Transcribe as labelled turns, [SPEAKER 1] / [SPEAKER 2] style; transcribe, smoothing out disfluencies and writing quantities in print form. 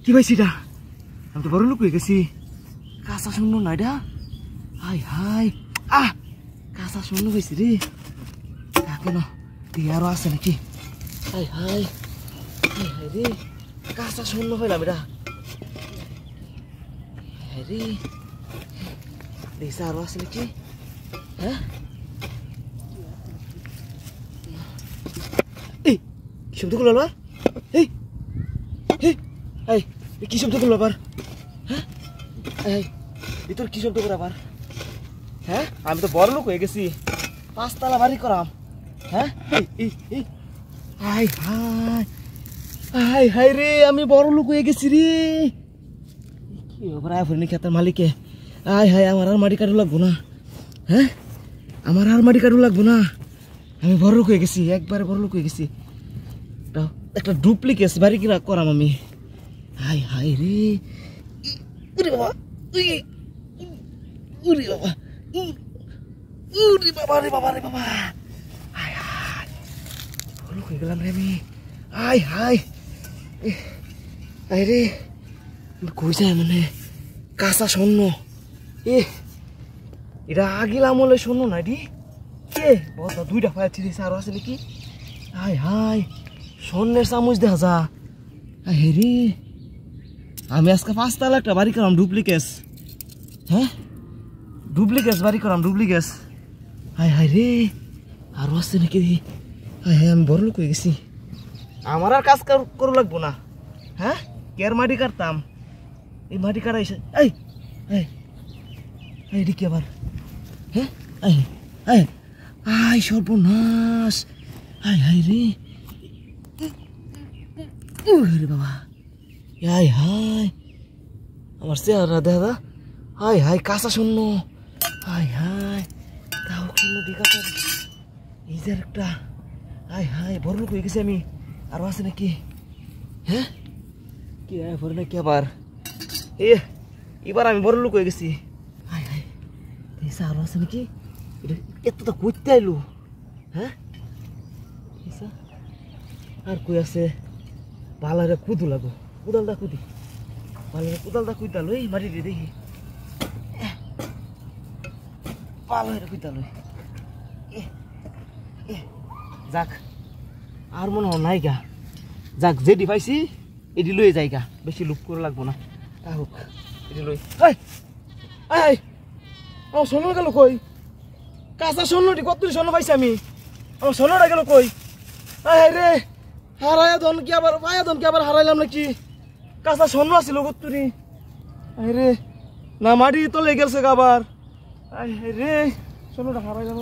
[SPEAKER 1] কি পাইছি এটা? আমি তো বড় লোক হয়ে গেছি। কাঁচা শূন্য না এটা। হাই হাই কাঁচা শূন্য পাইছি রে। কেন আরো আছে নাকি? হাই হাই হাই হাই রে, কাঁচা শূন্য পাইলাম এটা। হাই রে, দেখছি আরো আছে নাকি? হ্যাঁ এই কি শব্দ করলো আবার? এই এই কি শব্দ করলো আবার? হ্যাঁ এই তোর কি শব্দ করে আবার? হ্যাঁ আমি তো বড় লোক হয়ে গেছি, 5 তলা বাড়ি করাম। হ্যাঁ হাই হাই হাই হাই রে, আমি বড় লোক হয়ে গেছি রে। কি আয় ফেরনি খেতার মালিকে। আয় হাই, আমার আর মাটি কাটু লাগবো না। হ্যাঁ আমার আর মাটি কাটু লাগবো না। আমি বড় লোক হয়ে গেছি, একবারে বড় লোক হয়ে গেছি। একটা ডুপ্লিকেট বাড়ি কি করাম আমি। হাই হাই রে, উরে বাবা, উরে বাবা, উরে বাবা রে বাবা রে বাবা। হাই হাই বড় লোক হয়ে গেলাম রে আমি। হাই হাই হাই রে, কই যায় মানে কাঁচা স্বর্ণ। এটা আগিলা আমলে স্বর্ণ না এটি। বহুত 2টা ফায়ার ছিঁড়েছে, আরো আছে নাকি? হাই হাই স্বর্ণের চামচ দেখা যা। হাই রে, আমি আজকে 5 তলা একটা বাড়ি করাম ডুপ্লিকেট। হ্যাঁ ডুপ্লিকেট বাড়ি করাম ডুপ্লিকেট। হাই হাই রে, আরো আছে নাকি? হাই হাই আমি বড় লোক হয়ে গেছি, আমার আর কাজ করু লাগবো না। হ্যাঁ কেয়ার মাটি কাটতাম, এই মাটি কাটাইছে। এই এটি কি আবার? হ্যাঁ আই সর্বনাশ। হাই হাই রে, রে বাবা। হাই হাই আমার চেহারা দেখা। হাই হাই কাঁচা শূন্য। হাই হাই তাও শূন্য দেখা পার এই যে একটা। হাই হাই বড় লোক হয়ে গেছি আমি, আরো আছে নাকি? হ্যাঁ কি ভরে নাকি আবার? এবার আমি বড় লোক হয়ে গেছি। হাই হাই আরো আছে নাকি? এতটা করতে আইলো। হ্যাঁ আর কই আছে? ভালো কুদু লাগো, কোদালটা কুদি, ভালো কোদালটা কুইতাল ওই মাটি দিয়ে দেখি। ভালো কুইতাল যাক, আর মনে হয় নাই গা। যাক যেটি পাইছি এটি লয়ে যাই গা, বেশি লুপ করে লাগবো না। হোক এটি লই। আমার সোনা গেল কই? কাঁচা স্বর্ণটি কত স্বর্ণ পাইছি আমি, আমার সোনাটা গেল কই? রে হারাইয়া ধন কি আবার পায়া ধন কি আবার হারাইলাম নাকি? কাঁচা স্বর্ণ আছিল কত্তুরি। রে না মাটি তলে গেছে আবার। রে স্বর্ণটা হারাইলাম।